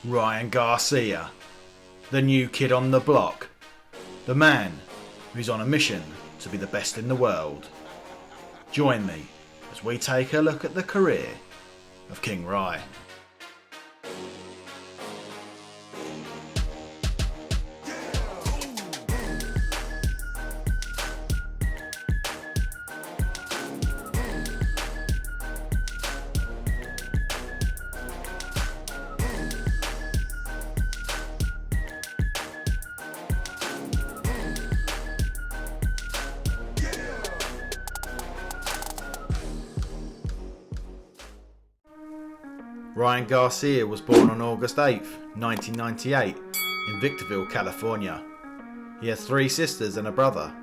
Ryan Garcia, the new kid on the block, the man who's on a mission to be the best in the world. Join me as we take a look at the career of King Rye. Ryan Garcia was born on August 8, 1998 in Victorville, California. He has 3 sisters and a brother,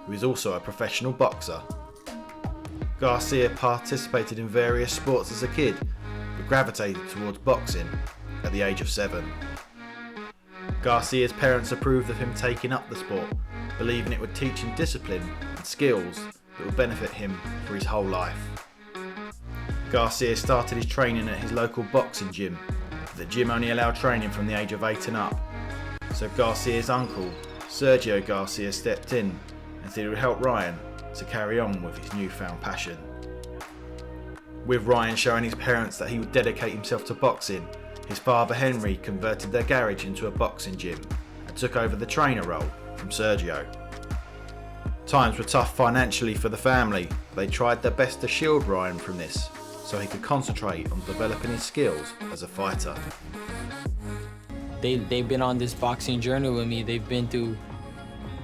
who is also a professional boxer. Garcia participated in various sports as a kid, but gravitated towards boxing at the age of 7. Garcia's parents approved of him taking up the sport, believing it would teach him discipline and skills that would benefit him for his whole life. Garcia started his training at his local boxing gym, but the gym only allowed training from the age of 8 and up. So Garcia's uncle, Sergio Garcia, stepped in and said he would help Ryan to carry on with his newfound passion. With Ryan showing his parents that he would dedicate himself to boxing, his father Henry converted their garage into a boxing gym and took over the trainer role from Sergio. Times were tough financially for the family, but they tried their best to shield Ryan from this, so he could concentrate on developing his skills as a fighter. They've been on this boxing journey with me. They've been through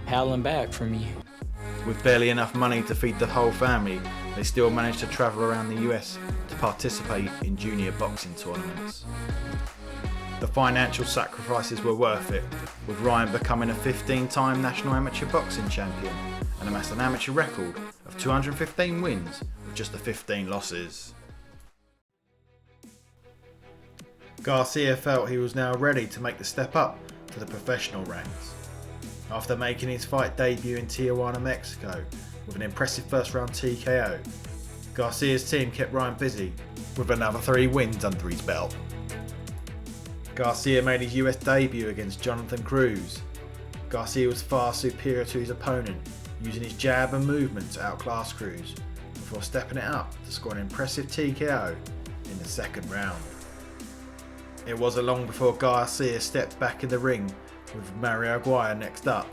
hell and back for me. With barely enough money to feed the whole family, they still managed to travel around the US to participate in junior boxing tournaments. The financial sacrifices were worth it, with Ryan becoming a 15-time national amateur boxing champion and amassed an amateur record of 215 wins with just the 15 losses. Garcia felt he was now ready to make the step up to the professional ranks. After making his fight debut in Tijuana, Mexico with an impressive first round TKO, Garcia's team kept Ryan busy with another 3 wins under his belt. Garcia made his US debut against Jonathan Cruz. Garcia was far superior to his opponent, using his jab and movement to outclass Cruz before stepping it up to score an impressive TKO in the second round. It wasn't long before Garcia stepped back in the ring with Mario Aguirre next up.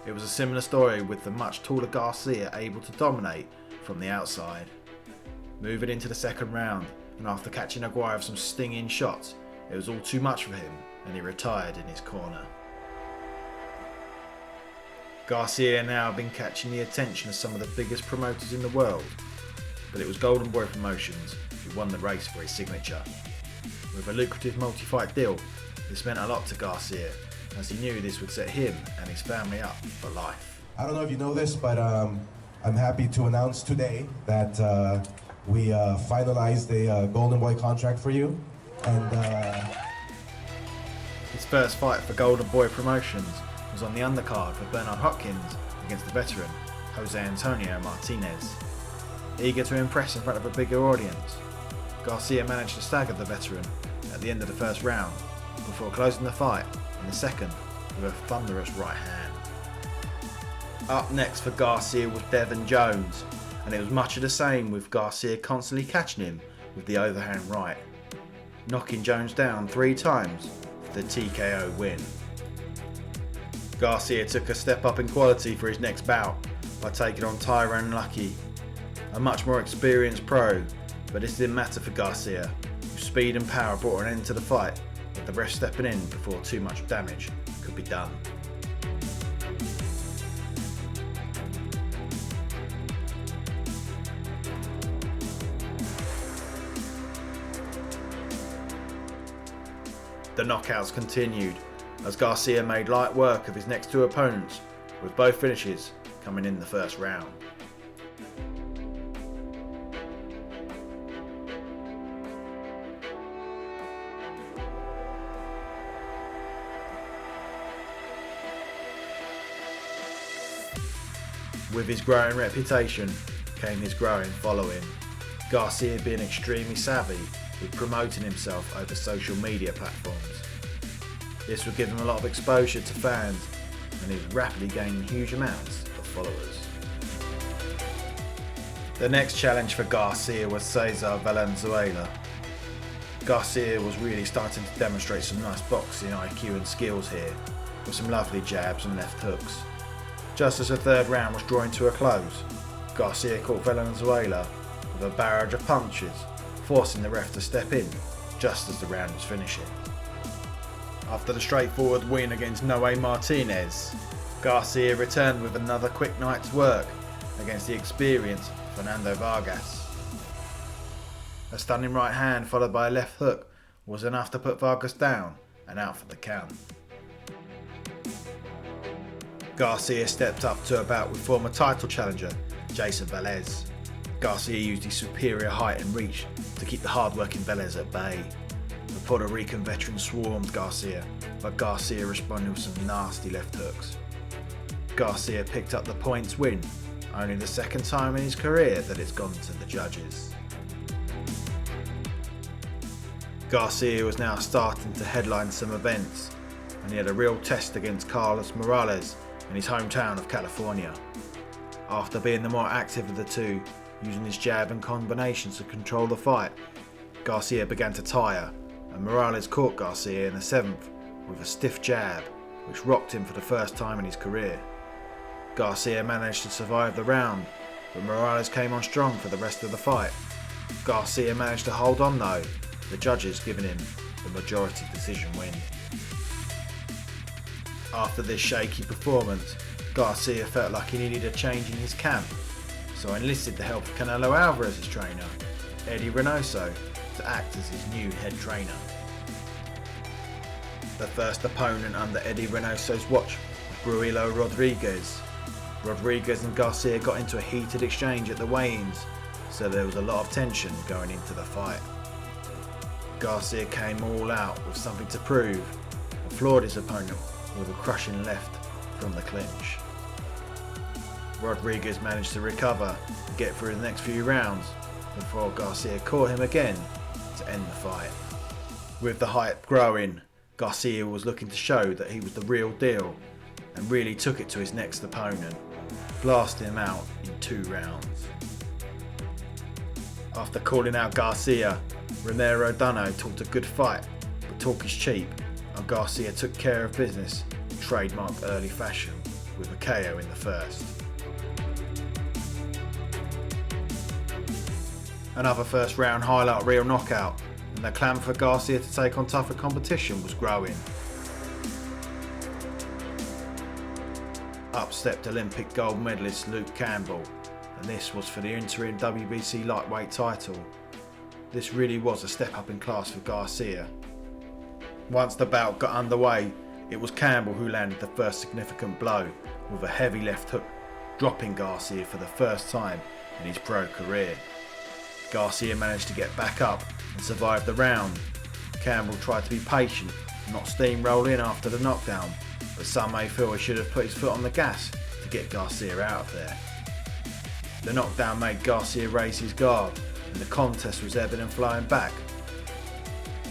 It was a similar story, with the much taller Garcia able to dominate from the outside. Moving into the second round, and after catching Aguirre with some stinging shots, it was all too much for him and he retired in his corner. Garcia now had been catching the attention of some of the biggest promoters in the world, but it was Golden Boy Promotions who won the race for his signature. With a lucrative multi-fight deal, this meant a lot to Garcia, as he knew this would set him and his family up for life. I don't know if you know this, but I'm happy to announce today that we finalized a Golden Boy contract for you. And his first fight for Golden Boy Promotions was on the undercard for Bernard Hopkins against the veteran José Antonio Martínez. Eager to impress in front of a bigger audience, Garcia managed to stagger the veteran at the end of the first round before closing the fight in the second with a thunderous right hand. Up next for Garcia was Devon Jonnes, and it was much of the same, with Garcia constantly catching him with the overhand right, knocking Jonnes down 3 times for the TKO win. Garcia took a step up in quality for his next bout by taking on Tyrone Luckey, a much more experienced pro, but this didn't matter for Garcia, whose speed and power brought an end to the fight, with the ref stepping in before too much damage could be done. The knockouts continued as Garcia made light work of his next 2 opponents, with both finishes coming in the first round. With his growing reputation came his growing following. Garcia being extremely savvy with promoting himself over social media platforms. This would give him a lot of exposure to fans, and he was rapidly gaining huge amounts of followers. The next challenge for Garcia was Cesar Valenzuela. Garcia was really starting to demonstrate some nice boxing IQ and skills here, with some lovely jabs and left hooks. Just as the third round was drawing to a close, Garcia caught Valenzuela with a barrage of punches, forcing the ref to step in just as the round was finishing. After the straightforward win against Noe Martínez, Garcia returned with another quick night's work against the experienced Fernando Vargas. A stunning right hand followed by a left hook was enough to put Vargas down and out for the count. Garcia stepped up to a bout with former title challenger Jayson Vélez. Garcia used his superior height and reach to keep the hard-working Vélez at bay. The Puerto Rican veteran swarmed Garcia, but Garcia responded with some nasty left hooks. Garcia picked up the points win, only the second time in his career that it's gone to the judges. Garcia was now starting to headline some events, and he had a real test against Carlos Morales in his hometown of California. After being the more active of the two, using his jab and combinations to control the fight, Garcia began to tire, and Morales caught Garcia in the 7th with a stiff jab, which rocked him for the first time in his career. Garcia managed to survive the round, but Morales came on strong for the rest of the fight. Garcia managed to hold on though, the judges giving him the majority decision win. After this shaky performance, Garcia felt like he needed a change in his camp, so enlisted the help of Canelo Alvarez's trainer, Eddie Reynoso, to act as his new head trainer. The first opponent under Eddie Reynoso's watch was Braulio Rodriguez. Rodriguez and Garcia got into a heated exchange at the weigh-ins, so there was a lot of tension going into the fight. Garcia came all out with something to prove and floored his opponent with a crushing left from the clinch. Rodriguez managed to recover and get through the next few rounds before Garcia caught him again to end the fight. With the hype growing, Garcia was looking to show that he was the real deal and really took it to his next opponent, blasting him out in 2 rounds. After calling out Garcia, Romero Duno talked a good fight, but talk is cheap, and Garcia took care of business in trademark early fashion with a KO in the first. Another first round highlight reel knockout, and the clamour for Garcia to take on tougher competition was growing. Up stepped Olympic gold medalist Luke Campbell, and this was for the interim WBC lightweight title. This really was a step up in class for Garcia. Once the bout got underway, it was Campbell who landed the first significant blow with a heavy left hook, dropping Garcia for the first time in his pro career. Garcia managed to get back up and survive the round. Campbell tried to be patient and not steamroll in after the knockdown, but some may feel he should have put his foot on the gas to get Garcia out of there. The knockdown made Garcia raise his guard, and the contest was ebbing and flowing back.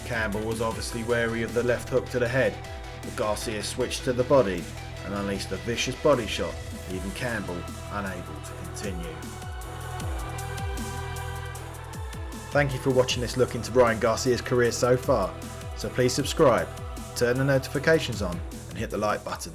Campbell was obviously wary of the left hook to the head, but Garcia switched to the body and unleashed a vicious body shot, leaving Campbell unable to continue. Thank you for watching this look into Ryan Garcia's career so far, so please subscribe, turn the notifications on and hit the like button.